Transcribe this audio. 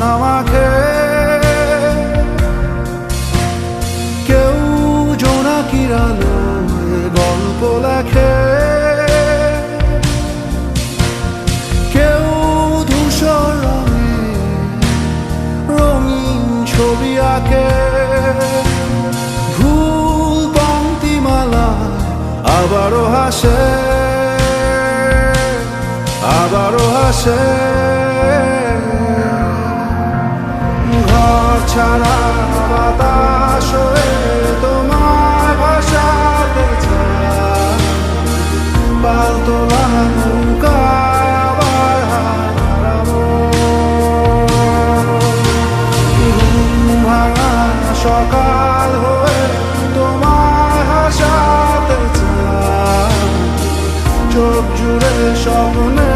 সোনা মাখে, কেউ জোনাকির আলোয় গল্প লেখে, কেউ ধূসর রঙে রঙিন ছবি আঁকে। ভুল পংক্তিমালায় আবারও হাসে, আবারও হাসে। ঘর ছাড়া বাতাস হয়ে তোমায় ভাসাতে চায়, পালতোলা নৌকায় আবার হারাবো। ঘুম ভাঙা সকাল হয়ে তোমায় হাসাতে চায়, চোখ জুড়ে স্বপ্নে